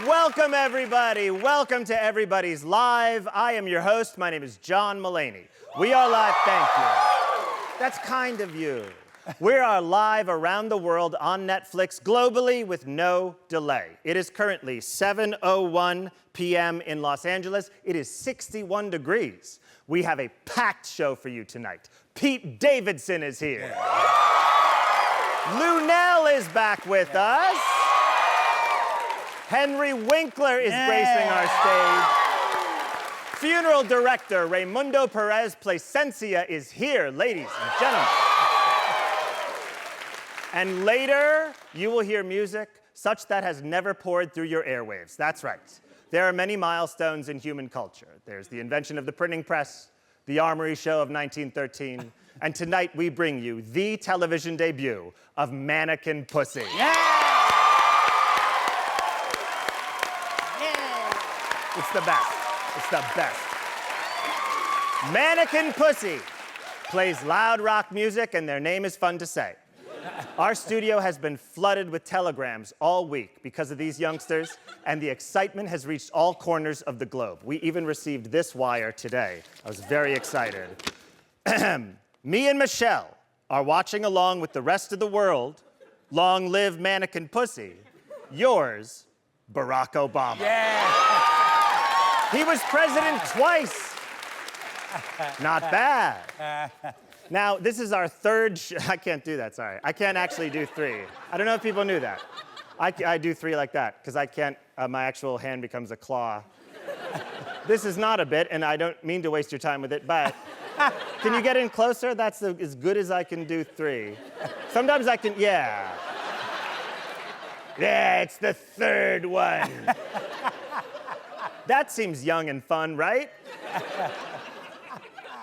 Welcome, everybody. Welcome to Everybody's Live. I am your host. My name is John Mulaney. We are live. Thank you. That's kind of you. We are live around the world on Netflix globally with no delay. It is currently 7:01 p.m. in Los Angeles. It is 61 degrees. We have a packed show for you tonight. Pete Davidson is here. Luenell is back with us. Henry Winkler is gracing our stage. Funeral director Raimundo Perez Plasencia is here, ladies and gentlemen. And later, you will hear music such that has never poured through your airwaves. That's right. There are many milestones in human culture. There's the invention of the printing press, the Armory Show of 1913, and tonight we bring you the television debut of Mannequin Pussy. It's the best. It's the best. Mannequin Pussy plays loud rock music, and their name is fun to say. Our studio has been flooded with telegrams all week because of these youngsters, and the excitement has reached all corners of the globe. We even received this wire today. I was very excited. Me and Michelle are watching along with the rest of the world. Long live Mannequin Pussy. Yours, Barack Obama. Yeah. He was president twice. Not bad. Now, this is our third I can't do that, sorry. I can't actually do three. I don't know if people knew that. I do three like that, because I can't, my actual hand becomes a claw. This is not a bit, and I don't mean to waste your time with it, but can you get in closer? That's as good as I can do three. Sometimes I can, yeah. Yeah, it's the third one. That seems young and fun, right?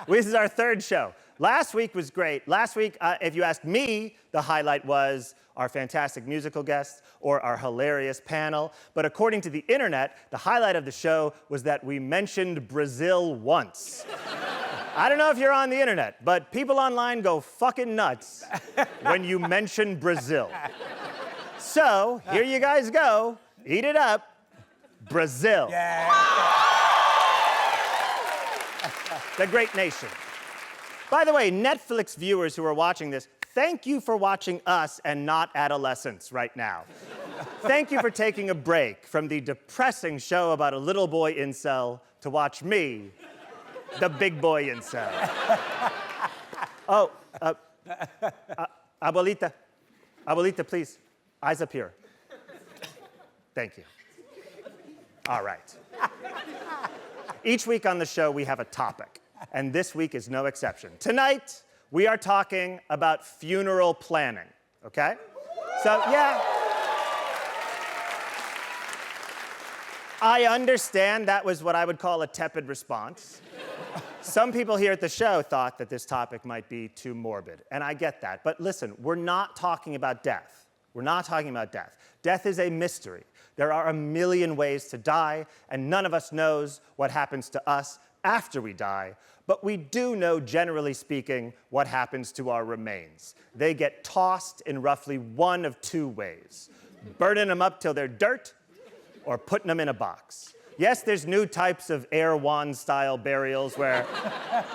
This is our third show. Last week was great. Last week, if you asked me, the highlight was our fantastic musical guests or our hilarious panel. But according to the internet, the highlight of the show was that we mentioned Brazil once. I don't know if you're on the internet, but people online go fucking nuts when you mention Brazil. So, here you guys go. Eat it up. Brazil. Yeah. The great nation. By the way, Netflix viewers who are watching this, thank you for watching us and not adolescents right now. Thank you for taking a break from the depressing show about a little boy incel to watch me, the big boy incel. Oh, abuelita. Abuelita, please. Eyes up here. Thank you. All right. Each week on the show, we have a topic, and this week is no exception. Tonight, we are talking about funeral planning, okay? So, yeah. I understand that was what I would call a tepid response. Some people here at the show thought that this topic might be too morbid, and I get that. But listen, we're not talking about death. We're not talking about death. Death is a mystery. There are a million ways to die, and none of us knows what happens to us after we die, but we do know, generally speaking, what happens to our remains. They get tossed in roughly one of two ways: burning them up till they're dirt, or putting them in a box. Yes, there's new types of Erewhon-style burials where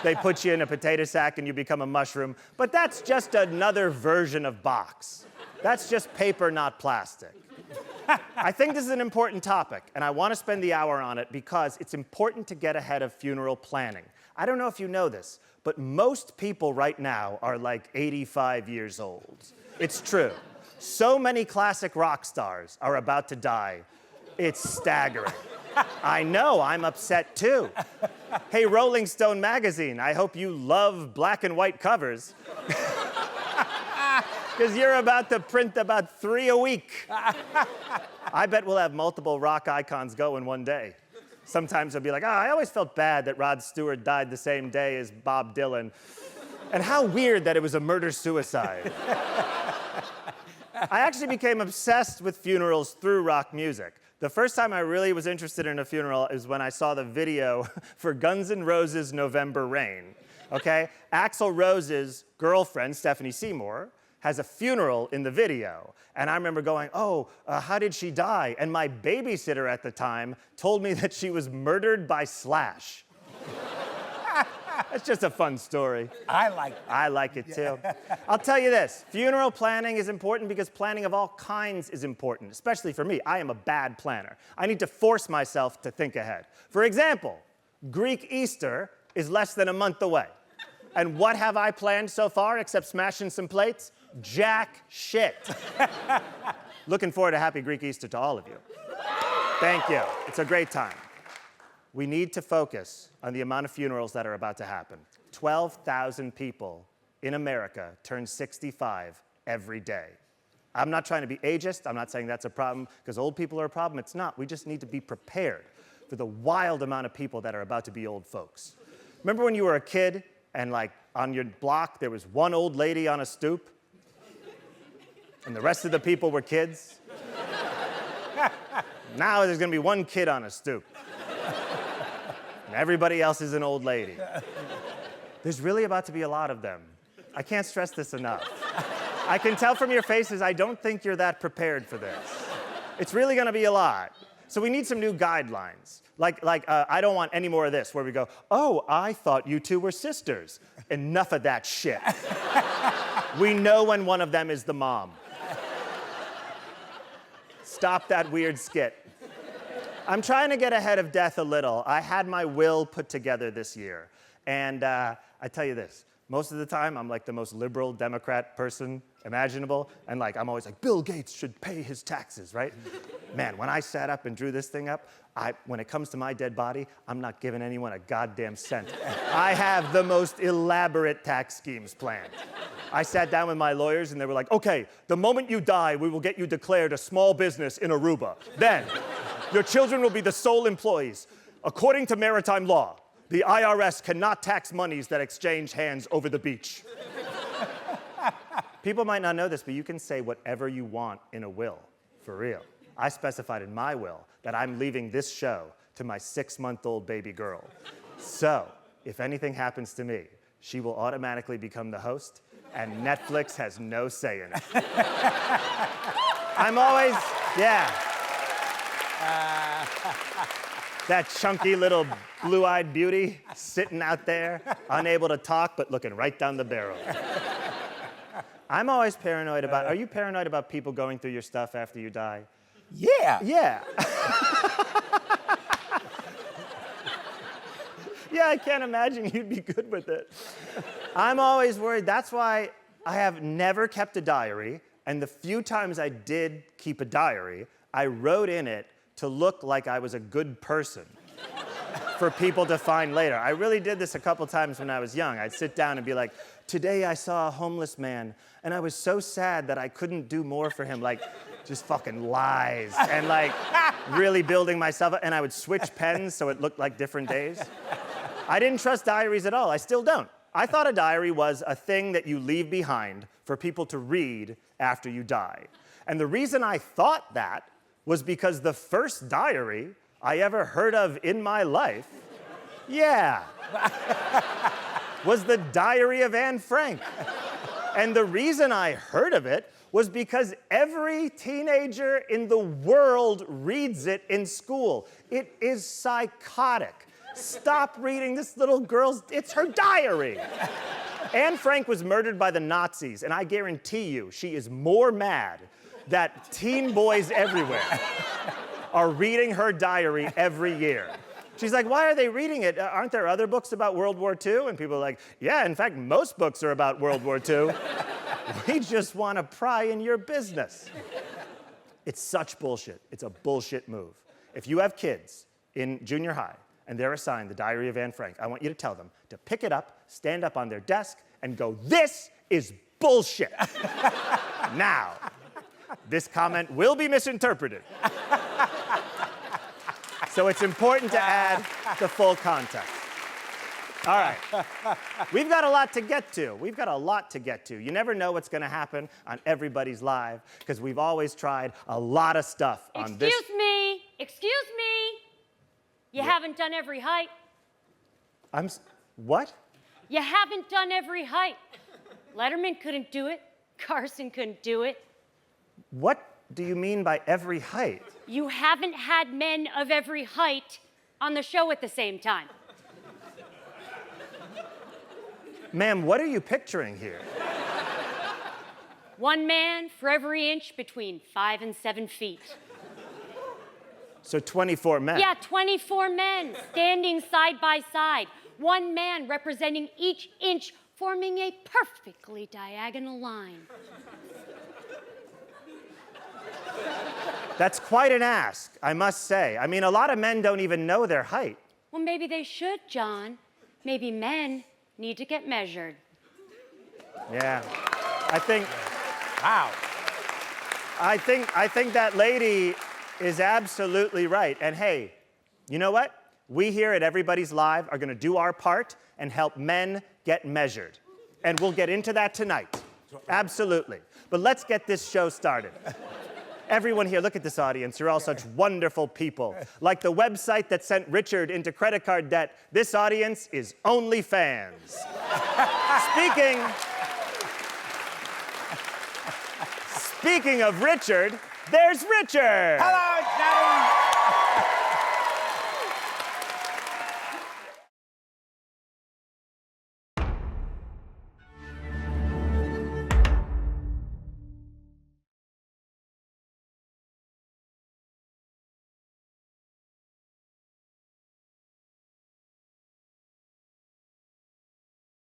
they put you in a potato sack and you become a mushroom, but that's just another version of box. That's just paper, not plastic. I think this is an important topic, and I want to spend the hour on it because it's important to get ahead of funeral planning. I don't know if you know this, but most people right now are like 85 years old. It's true. So many classic rock stars are about to die. It's staggering. I know, I'm upset too. Hey, Rolling Stone magazine, I hope you love black and white covers. Because you're about to print about 3 a week. I bet we'll have multiple rock icons go in one day. Sometimes they'll be like, I always felt bad that Rod Stewart died the same day as Bob Dylan. And how weird that it was a murder-suicide. I actually became obsessed with funerals through rock music. The first time I really was interested in a funeral is when I saw the video for Guns N' Roses' November Rain, okay? Axl Rose's girlfriend, Stephanie Seymour, has a funeral in the video. And I remember going, how did she die? And my babysitter at the time told me that she was murdered by Slash. It's just a fun story. I like it. I like it too. I'll tell you this, funeral planning is important because planning of all kinds is important, especially for me. I am a bad planner. I need to force myself to think ahead. For example, Greek Easter is less than a month away. And what have I planned so far except smashing some plates? Jack shit. Looking forward to happy Greek Easter to all of you. Thank you. It's a great time. We need to focus on the amount of funerals that are about to happen. 12,000 people in America turn 65 every day. I'm not trying to be ageist. I'm not saying that's a problem because old people are a problem. It's not. We just need to be prepared for the wild amount of people that are about to be old folks. Remember when you were a kid and like on your block there was one old lady on a stoop and the rest of the people were kids? Now there's going to be one kid on a stoop. And everybody else is an old lady. There's really about to be a lot of them. I can't stress this enough. I can tell from your faces, I don't think you're that prepared for this. It's really gonna be a lot. So we need some new guidelines. Like I don't want any more of this, where we go, oh, I thought you two were sisters. Enough of that shit. We know when one of them is the mom. Stop that weird skit. I'm trying to get ahead of death a little. I had my will put together this year. And I tell you this, most of the time I'm like the most liberal Democrat person imaginable. And like I'm always like, Bill Gates should pay his taxes, right? Man, when I sat up and drew this thing up, when it comes to my dead body, I'm not giving anyone a goddamn cent. I have the most elaborate tax schemes planned. I sat down with my lawyers and they were like, okay, the moment you die, we will get you declared a small business in Aruba. Then, your children will be the sole employees. According to maritime law, the IRS cannot tax monies that exchange hands over the beach. People might not know this, but you can say whatever you want in a will, for real. I specified in my will that I'm leaving this show to my 6-month-old baby girl. So, if anything happens to me, she will automatically become the host, and Netflix has no say in it. I'm always, yeah. That chunky little blue-eyed beauty sitting out there, unable to talk, but looking right down the barrel. I'm always paranoid about, are you paranoid about people going through your stuff after you die? Yeah. Yeah. Yeah, I can't imagine you'd be good with it. I'm always worried. That's why I have never kept a diary, and the few times I did keep a diary, I wrote in it to look like I was a good person for people to find later. I really did this a couple times when I was young. I'd sit down and be like, today I saw a homeless man, and I was so sad that I couldn't do more for him, like just fucking lies, and like really building myself up, and I would switch pens so it looked like different days. I didn't trust diaries at all. I still don't. I thought a diary was a thing that you leave behind for people to read after you die. And the reason I thought that was because the first diary I ever heard of in my life, was the Diary of Anne Frank. And the reason I heard of it was because every teenager in the world reads it in school. It is psychotic. Stop reading this little girl's, it's her diary. Anne Frank was murdered by the Nazis, and I guarantee you she is more mad that teen boys everywhere are reading her diary every year. She's like, why are they reading it? Aren't there other books about World War II? And people are like, yeah, in fact, most books are about World War II. We just want to pry in your business. It's such bullshit. It's a bullshit move. If you have kids in junior high and they're assigned the Diary of Anne Frank, I want you to tell them to pick it up, stand up on their desk, and go, this is bullshit. Now, this comment will be misinterpreted. So it's important to add the full context. All right. We've got a lot to get to. We've got a lot to get to. You never know what's going to happen on Everybody's Live because we've always tried a lot of stuff on this. Excuse me. You haven't done every height. What? You haven't done every height. Letterman couldn't do it. Carson couldn't do it. What do you mean by every height? You haven't had men of every height on the show at the same time. Ma'am, what are you picturing here? One man for every inch between 5 and 7 feet. So 24 men. Yeah, 24 men standing side by side. One man representing each inch, forming a perfectly diagonal line. That's quite an ask, I must say. I mean, a lot of men don't even know their height. Well, maybe they should, John. Maybe men need to get measured. Yeah. I think Wow. I think that lady is absolutely right. And hey, you know what? We here at Everybody's Live are going to do our part and help men get measured. And we'll get into that tonight. Absolutely. But let's get this show started. Everyone here, look at this audience. You're all such wonderful people. Like the website that sent Richard into credit card debt, this audience is OnlyFans. Speaking of Richard, there's Richard. Hello,